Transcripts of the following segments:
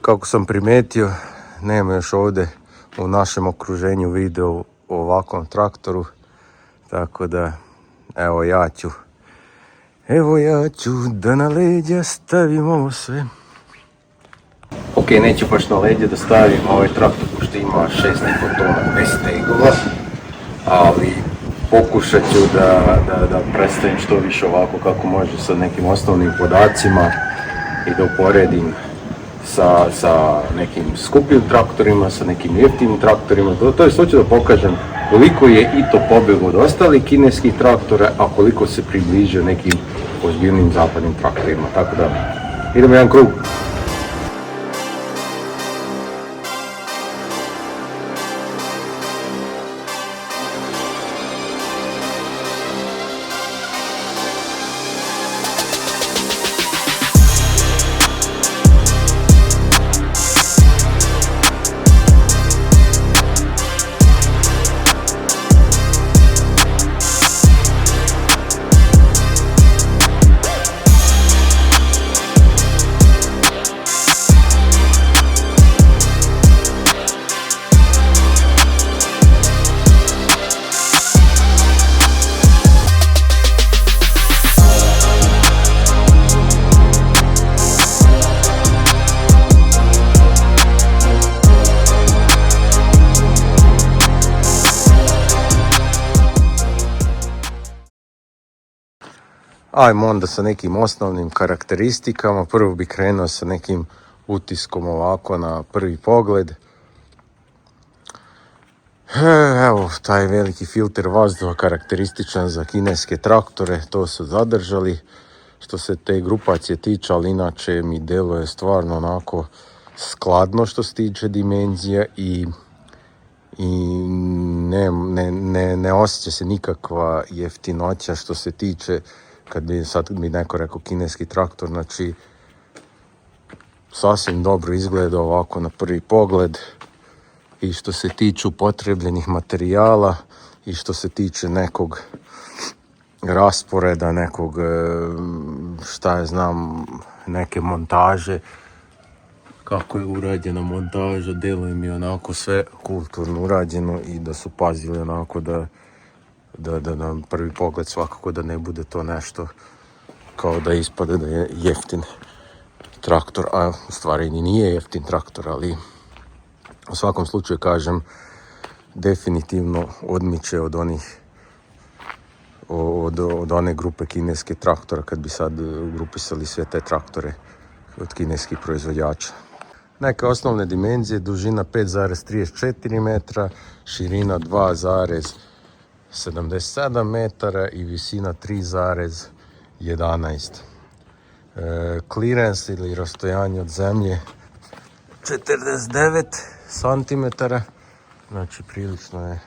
Kako sam primetio, nema još ovdje u našem okruženju video o ovakvom traktoru, tako da evo ja ću da na leđa stavim ovo sve. Ok, neću baš na leđa da stavim ovaj traktor pošto ima 6,5 tona bez tegova, ali pokušat ću da predstavim što više ovako kako može sa nekim osnovnim podacima i da uporedim sa nekim skupim traktorima, sa nekim jeftinim traktorima. To je hoću da pokažem koliko je i to pobjeglo od ostalih kineskih traktora, a koliko se približio nekim ozbiljnim zapadnim traktorima. Tako da idemo jedan krug. Ajmo onda sa nekim osnovnim karakteristikama. Prvo bi krenuo sa nekim utiskom ovako na prvi pogled. Evo, taj veliki filter vazduha karakterističan za kineske traktore, to su zadržali. Što se te grupacije tiče, ali inače mi deluje stvarno onako skladno što se tiče dimenzija i ne osjeća se nikakva jeftinoća što se tiče, kad bi sad neko rekao kineski traktor, znači sasvim dobro izgleda ovako na prvi pogled. I što se tiče upotrebljenih materijala i što se tiče nekog rasporeda, nekog, šta je znam, neke montaže, kako je urađena montaža, deluje mi onako sve kulturno urađeno i da su pazili onako da na prvi pogled svakako da ne bude to nešto kao da ispade da je jeftin traktor, a u stvari ni nije jeftin traktor, ali u svakom slučaju kažem definitivno odmiče od onih od one grupe kineske traktora kad bi sad grupisali sve te traktore od kineskih proizvođača. Neke osnovne dimenzije: dužina 5,34 metra, širina 2,77 metara i visina 3,11. Clearance ili rastojanje od zemlje 49 cm, znači prilično je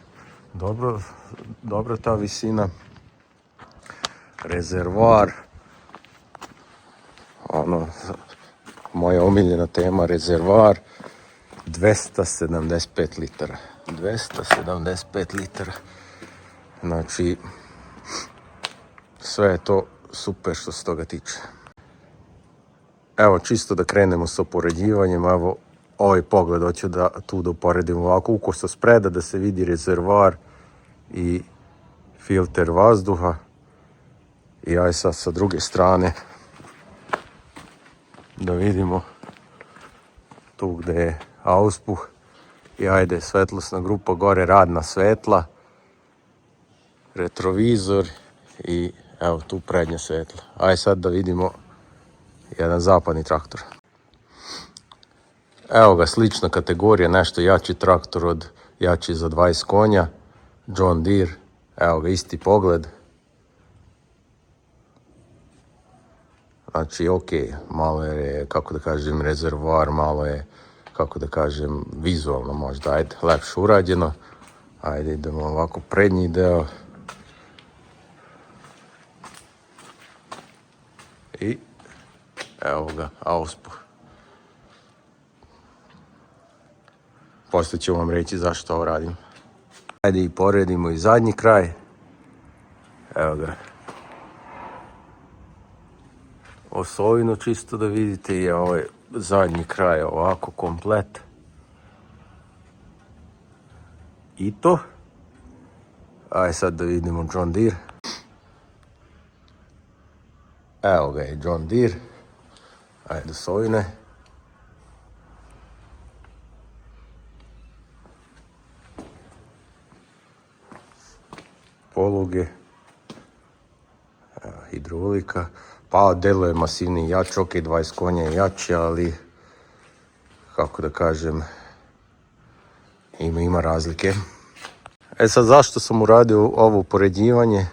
dobro ta visina. Rezervoar, moja omiljena tema, rezervoar 275 litara. 275 litara. Znači, sve je to super što se toga tiče. Evo, čisto da krenemo s upoređivanjem, evo, ovaj pogled hoću da tu da uporedim ovako ukosto spreda, da se vidi rezervoar i filter vazduha. I aj sad sa druge strane da vidimo tu gde je auspuh i ajde svetlosna grupa gore, radna svetla, retrovizor i evo tu prednja svetla. Aj sad da vidimo jedan zapadni traktor. Evo ga, slična kategorija, nešto jači traktor jači za 20 konja, John Deere. Evo ga, isti pogled. Znači, ok, malo je, kako da kažem, rezervoar, malo je, kako da kažem, vizualno možda, ajde, lepše urađeno. Ajde, idemo ovako prednji deo. I evo ga, auspuh. Poslije ću vam reći zašto ovo radim. Ajde i poredimo i zadnji kraj. Evo ga. Osovinu čisto da vidite i ovaj zadnji kraj ovako komplet. I to. Aj sad da vidimo John Deere. Evo ga je John Deere. Ajde sojne. Poluge. Evo, hidrolika. Pa deluje masivni jač, ok, 20 konja je jači, ali kako da kažem, ima razlike. E sad, zašto sam uradio ovo upoređivanje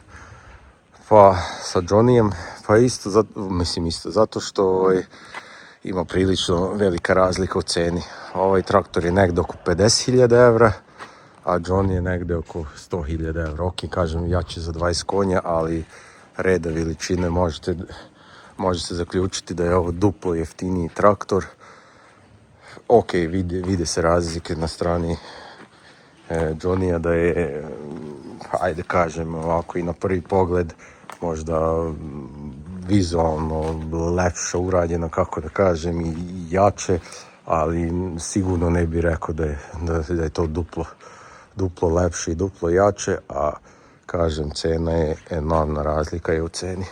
pa sa Johnnyjem? Pa isto zato što ima prilično velika razlika u ceni. Ovaj traktor je negdje oko 50.000 evra, a Johnny je negdje oko 100.000 evra. Ok, kažem jači za 20 konja, ali reda veličine možete zaključiti da je ovo duplo jeftiniji traktor. Ok, vide se razlike na strani Johnnyja, da je, ajde kažem ovako i na prvi pogled, možda vizualno lepše urađeno, kako da kažem, i jače, ali sigurno ne bih rekao da je to duplo lepše i duplo jače, a kažem, cena je enormna, razlika je u ceni.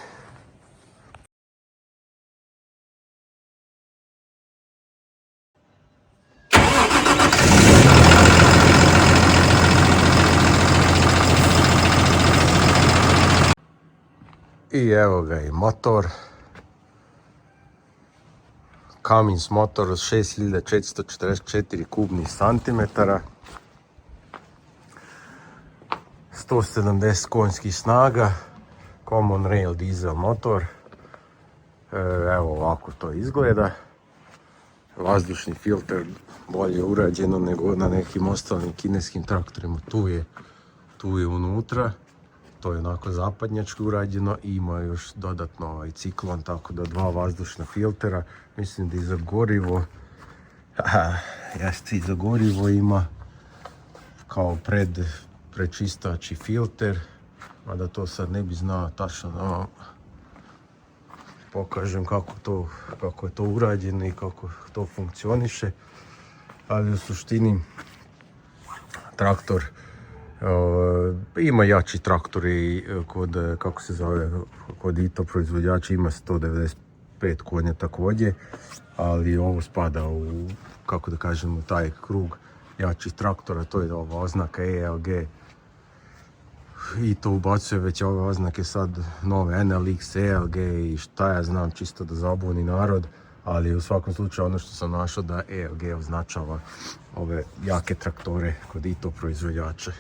I evo ga i motor. Cummins motor od 6444 kubnih santimetara. 170 konjskih snaga. Common rail diesel motor. Evo ovako to izgleda. Vazdušni filter bolje urađeno nego na nekim ostalim kineskim traktorima. Tu je unutra. To je onako zapadnjački urađeno i ima još dodatno ciklon, tako da 2 vazdušna filtera. Mislim da i za gorivo, i za gorivo ima kao prečistači filter, mada to sad ne bi znao tačno da vam pokažem kako je to urađeno i kako to funkcioniše, ali u suštini traktor ima jači traktori kod, kako se zove, kod ITO proizvođača ima 195 konja također, ali ovo spada u, kako da kažem, u taj krug jačih traktora. To je ova oznaka ELG i to ubacuje već ove oznake sad nove NLX, ELG i šta ja znam, čisto da zabuni narod, ali u svakom slučaju ono što sam našao da ELG označava ove jake traktore kod ITO proizvođača.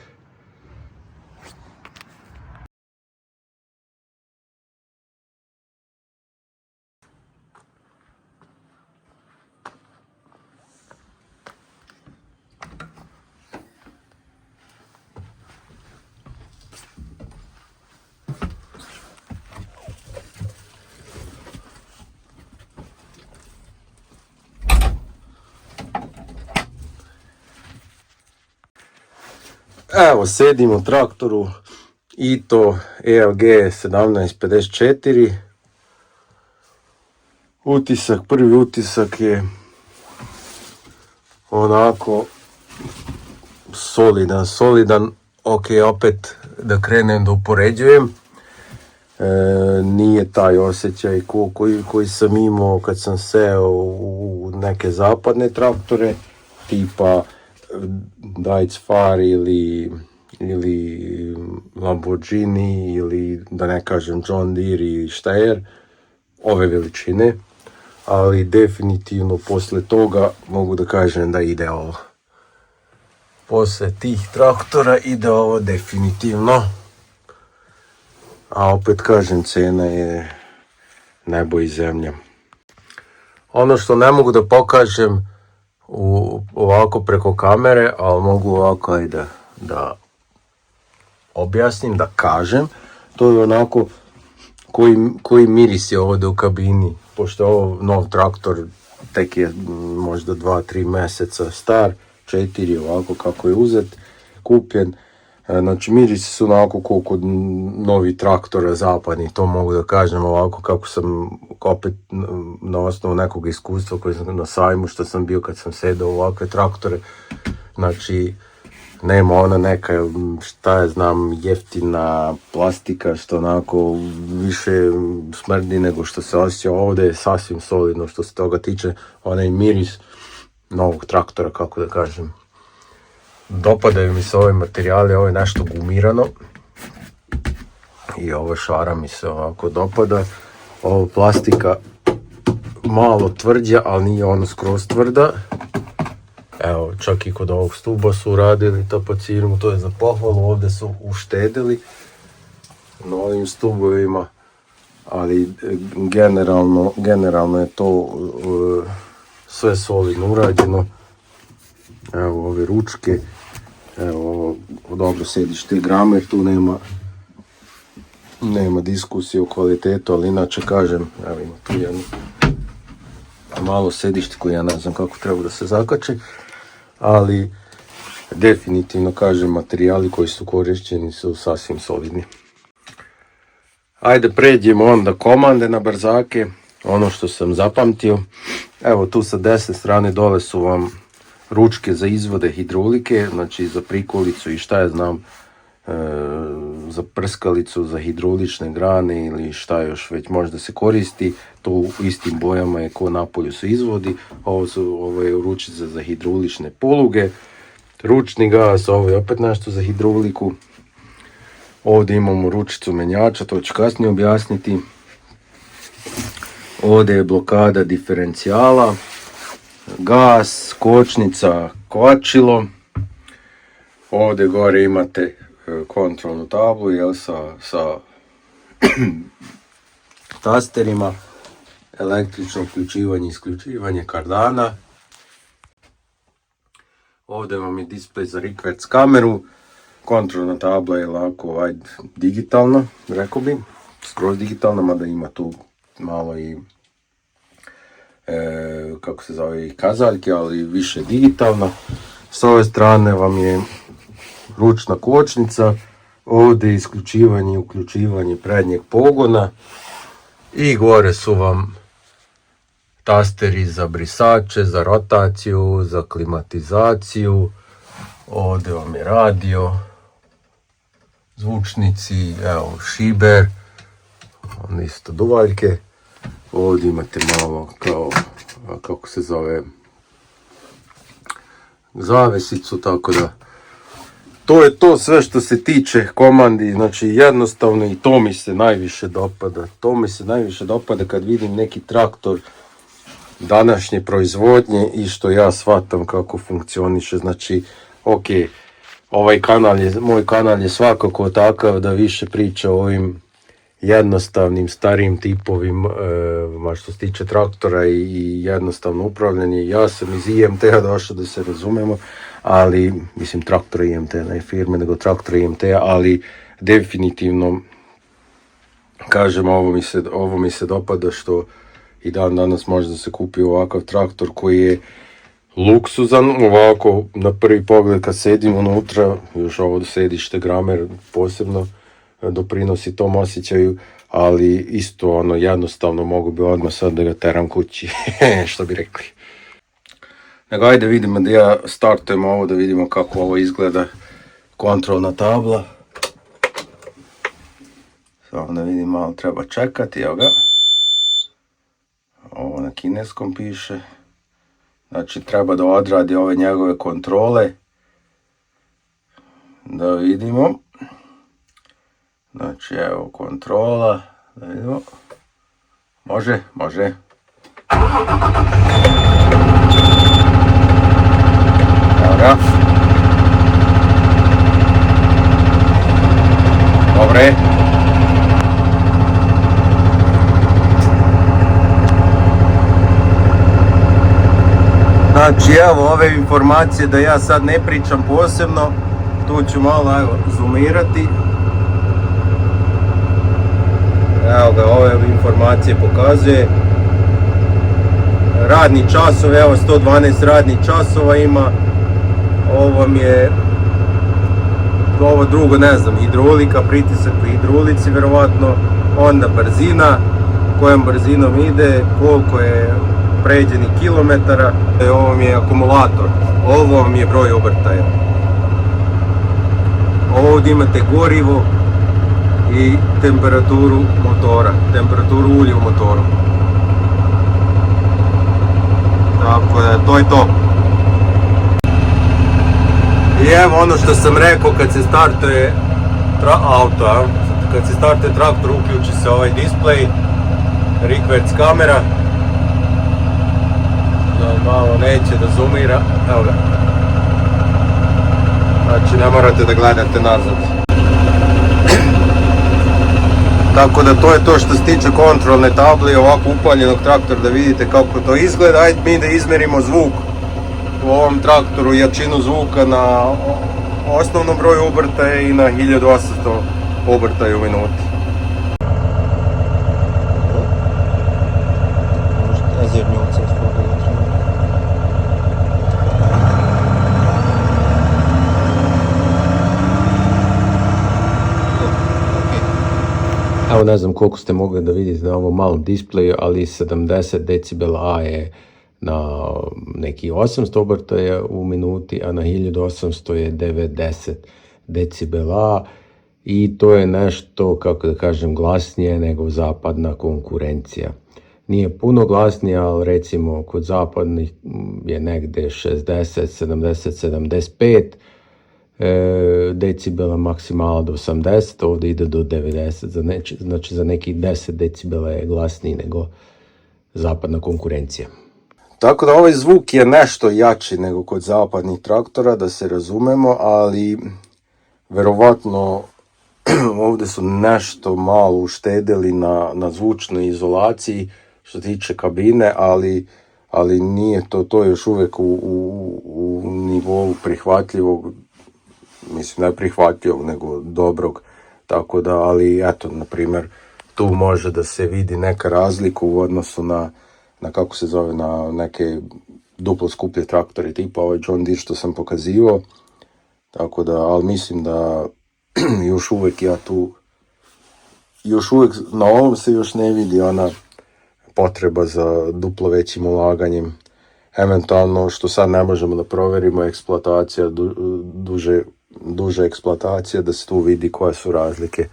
Evo, sedim u traktoru ITO ELG 1754. Prvi utisak je onako solidan. Ok, opet da krenem da upoređujem. Nije taj osjećaj koji sam imao kad sam seo u neke zapadne traktore, tipa Deutz Fahr ili Lamborghini ili da ne kažem John Deere i Steyr, ove veličine, ali definitivno posle toga mogu da kažem da ide ovo. Posle tih traktora ide ovo definitivno, a opet kažem, cena je nebo i zemlja. Ono što ne mogu da pokažem ovako preko kamere, ali mogu ovako i da objasnim, da kažem, to je onako koji miris je ovdje u kabini, pošto je ovo nov traktor, tek je možda 2-3 mjeseca star, 4 ovako kako je uzet, kupljen, Znači mirisi su onako kao kod novih traktora zapadnih, to mogu da kažem ovako kako sam opet na osnovu nekog iskustva koji sam na sajmu što sam bio kad sam sedao u ovakve traktore. Znači nema ona neka, šta ja znam, jeftina plastika što onako više smrdi nego što se osjeća. Ovdje je sasvim solidno što se toga tiče, onaj miris novog traktora, kako da kažem. Dopadaju mi se ove materijali, ovo je nešto gumirano i ovo šara mi se ovako dopada. Ovo plastika malo tvrđa, ali nije ono skroz tvrda. Evo, čak i kod ovog stuba su uradili tapacirmu, to je za pohvalu, ovdje su uštedili na ovim stubovima, ali generalno je to sve solidno urađeno. Evo ove ručke, evo ovo dobro sedište gramer, tu nema diskusije o kvalitetu, ali inače kažem, evo ima tu jedno malo sedište koje ja ne znam kako treba da se zakače, ali definitivno kažem materijali koji su korišćeni su sasvim solidni. Ajde pređemo onda komande na brzake, ono što sam zapamtio. Evo tu sa desne strane dole su vam ručke za izvode hidraulike, znači za prikolicu i šta ja znam, za prskalicu, za hidraulične grane ili šta još već možda se koristi. To u istim bojama je ko napolju se izvodi. Ovo je ručica za hidraulične poluge, ručni gas, ovo je opet nešto za hidrauliku. Ovdje imamo ručicu menjača, to ću kasnije objasniti. Ovdje je blokada diferencijala, gas, kočnica, kvačilo. Ovdje gore imate kontrolnu tablu, jel, sa tasterima, električno uključivanje i isključivanje kardana. Ovdje vam je displej za rikverc kameru, kontrolna tabla je lako digitalna, rekao bi, skroz digitalna, mada ima tu malo i kako se zove, i kazaljke, ali više digitalna. S ove strane vam je ručna kočnica, ovdje isključivanje i uključivanje prednjeg pogona i gore su vam tasteri za brisače, za rotaciju, za klimatizaciju. Ovdje vam je radio, zvučnici, evo šiber, onda isto duvaljke. Ovdje imate malo kao, kako se zove, zavesicu, tako da to je to sve što se tiče komandi. Znači jednostavno, i to mi se najviše dopada. To mi se najviše dopada kad vidim neki traktor današnje proizvodnje i što ja shvatam kako funkcioniše. Znači, ok, moj kanal je svakako takav da više priča o ovim jednostavnim starijim tipovima što se tiče traktora i jednostavno upravljanje. Ja sam iz IMT-a došao, da se razumemo, ali mislim traktora IMT, ne firme, nego traktora IMT, ali definitivno kažem, ovo mi se dopada što i dan danas može da se kupi ovakav traktor koji je luksuzan, ovako na prvi pogled kad sedim unutra, još ovo sedište gramer posebno doprinosi tom osjećaju, ali isto jednostavno mogu bi odmah sad da ga teram kući, što bi rekli. Nego ajde vidimo da ja startujem ovo, da vidimo kako ovo izgleda, kontrolna tabla. Samo da vidim, malo treba čekati, evo ga. Ovo na kineskom piše. Znači treba da odradi ove njegove kontrole. Da vidimo. Znači evo kontrola. Da vidimo. Može. Evo ga. Dobre. Znači evo ove informacije, da ja sad ne pričam posebno, tu ću malo zoomirati. Evo ga, ove informacije pokazuje. Radni časovi, evo 112 radnih časova ima. Ovo vam je ovo drugo ne znam, hidraulika, pritisak u hidraulici vjerovatno, onda brzina, kojom brzinom ide, koliko je pređenih kilometara. Ovo mi je akumulator, ovo vam je broj obrtaja. Ovdje imate gorivo i temperaturu motora, temperaturu ulja u motoru. Tako da, to je to. I evo ono što sam rekao, kad se startuje auto, kad se startuje traktor, uključi se ovaj display, rikverc kamera. Malo neće da zoomira, evo ga. Znači ne morate da gledate nazad. Tako da to je to što se tiče kontrolne table i ovako upaljenog traktora, da vidite kako to izgleda. Ajde mi da izmerimo zvuk u ovom traktoru, jačinu zvuka na osnovnom broju obrtaja i na 1800 obrtaja u minuti. Evo ne znam koliko ste mogli da vidite na ovom malom displeju, ali 70 decibela A je na neki 800 obrtaja u minuti, a na 1800 je 90 decibela A. I to je nešto, kako da kažem, glasnije nego zapadna konkurencija. Nije puno glasnije, ali recimo kod zapadnih je negde 60, 70, 75 decibela, maksimala do 80, ovdje ide do 90, znači za nekih 10 decibela je glasniji nego zapadna konkurencija. Tako da ovaj zvuk je nešto jači nego kod zapadnih traktora, da se razumemo, ali verovatno ovdje su nešto malo uštedili na zvučnoj izolaciji što tiče kabine, ali nije to je još uvijek u nivou prihvatljivog, mislim ne prihvatljivog nego dobrog, tako da, ali eto, na primjer, tu može da se vidi neka razlika u odnosu na kako se zove, na neke duplo skuplje traktore tipa ovaj John Deere što sam pokazivao, tako da, ali mislim da još uvijek na ovom se još ne vidi ona potreba za duplo većim ulaganjem. Eventualno, što sad ne možemo da proverimo, eksploatacija, duža eksploatacija, da se tu vidi koje su razlike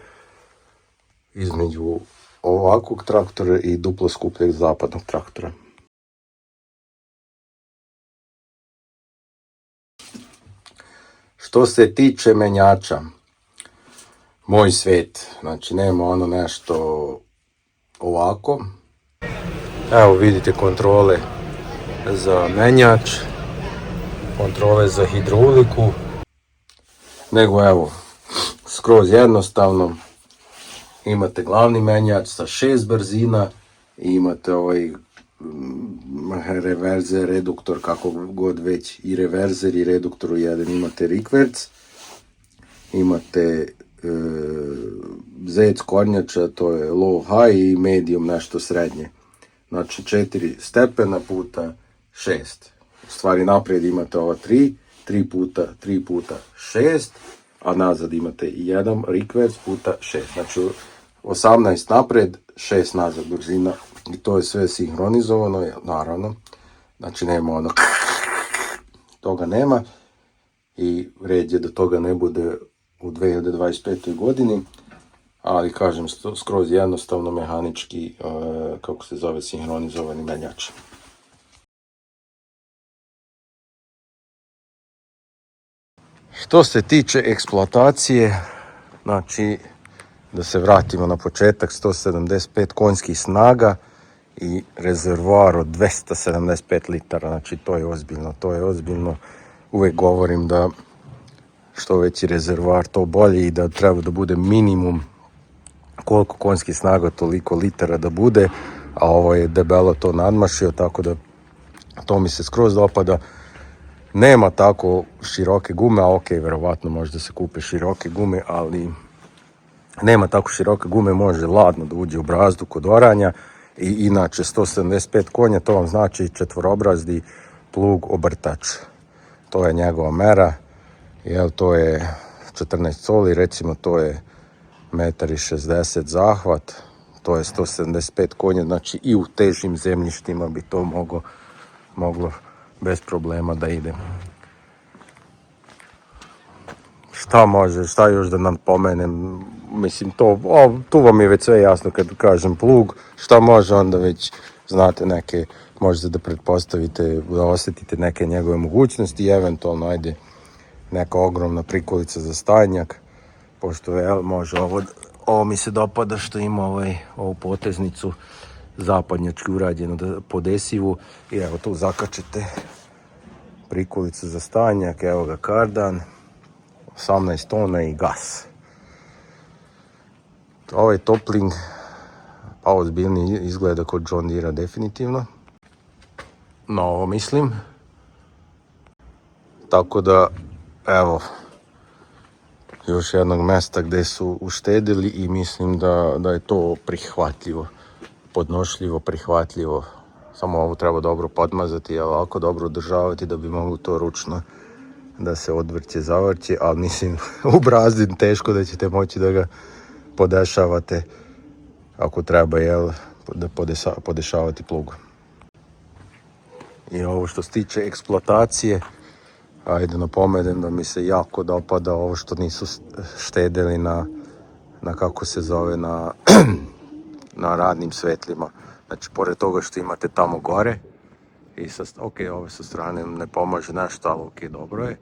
između ovakvog traktora i duplo skupljeg zapadnog traktora. Što se tiče menjača, moj svet, znači nema ono nešto ovako. Evo vidite kontrole za menjač, kontrole za hidrauliku, nego evo, skroz jednostavno, imate glavni menjač sa 6 brzina i imate ovaj reverzer, reduktor, kako god već, i reverzer i reduktor u jedan. Imate rikverc, imate zec kornjača, to je low high, i medium, nešto srednje. Znači 4 stepena puta 6. U stvari naprijed imate ova 3 puta 6, a nazad imate 1 rikverc puta 6. Znači 18 naprijed, 6 nazad brzina, i to je sve sinhronizovano, naravno. Znači nema ono, toga nema, i red je da toga ne bude u 2025. godini, ali kažem, skroz jednostavno mehanički, kako se zove, sinhronizovani menjač. Što se tiče eksploatacije, znači, da se vratimo na početak, 175 konjskih snaga i rezervoar od 275 litara, znači to je ozbiljno. Uvijek govorim da što veći rezervoar to bolje, i da treba da bude minimum koliko konjskih snaga toliko litara da bude, a ovo je debelo to nadmašio, tako da to mi se skroz dopada. Nema tako široke gume, a ok, verovatno može da se kupe široke gume, ali nema tako široke gume, može ladno da uđe u brazdu kod oranja. I inače 175 konja, to vam znači četvorobrazdi plug obrtač. To je njegova mera, jel, 14 coli, recimo to je 1,60 m zahvat, to je 175 konja, znači i u težim zemljištima bi to moglo bez problema da ide. Šta još da nam pomenem, mislim tu vam je već sve jasno kad kažem plug, šta može onda već znate neke, možete da pretpostavite, da osjetite neke njegove mogućnosti i eventualno ajde neka ogromna prikolica za stajnjak, pošto može ovo mi se dopada što ima ovu poteznicu zapadnjački urađenu pod esivu i evo tu zakačete prikolicu za stajnjak, evo ga kardan, 18 tona i gas. Ovaj topling pa ozbiljni izgleda kod John Deere definitivno. No ovo mislim. Tako da evo još jednog mjesta gdje su uštedili i mislim da je to prihvatljivo, podnošljivo, prihvatljivo. Samo ovo treba dobro podmazati i ovako dobro održavati da bi moglo to ručno da se odvrće, zavrće, ali mislim u brazdi teško da ćete moći da ga podešavate ako treba da podešavati plug. I ovo što se tiče eksploatacije, ajde napomenem da mi se jako dopada ovo što nisu štedili na kako se zove, na radnim svetlima. Znači, pored toga što imate tamo gore, i ove sa strane ne pomaže nešto, ali ok, dobro je,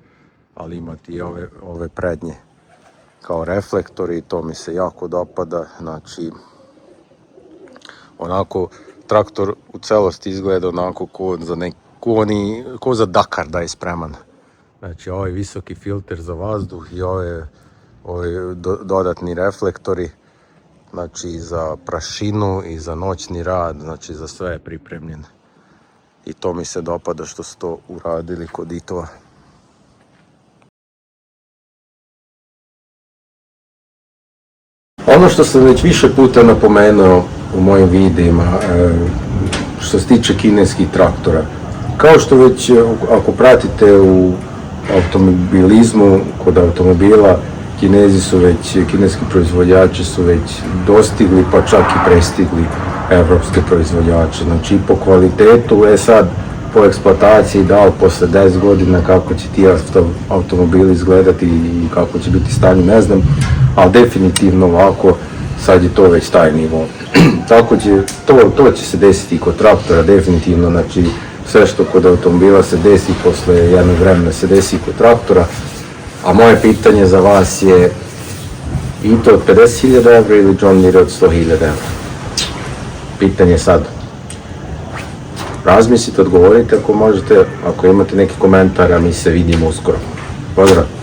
ali imate i ove prednje kao reflektori i to mi se jako dopada. Znači, onako, traktor u celosti izgleda onako ko za Dakar da je spreman. Znači, ovaj visoki filter za vazduh i ovi dodatni reflektori, znači i za prašinu i za noćni rad, znači za sve je pripremljen. I to mi se dopada što su to uradili kod Itova. Ono što sam već više puta napomenuo u mojim videima, što se tiče kineskih traktora, kao što već ako pratite u automobilizmu, kod automobila, kineski proizvođači su već dostigli pa čak i prestigli evropske proizvođače. Znači i po kvalitetu, sad po eksploataciji, da li posle 10 godina kako će ti automobili izgledati i kako će biti stanje, ne znam, ali definitivno ovako sad je to već taj nivo. Tako će, to će se desiti i kod traktora, definitivno, znači sve što kod automobila se desi posle jednog vremena se desi i kod traktora. A moje pitanje za vas je i to od 50.000 evra ili John Deere od 100.000 evra? Pitanje sad. Razmislite, odgovorite ako možete, ako imate neki komentar, a mi se vidimo uskoro. Pozdrav!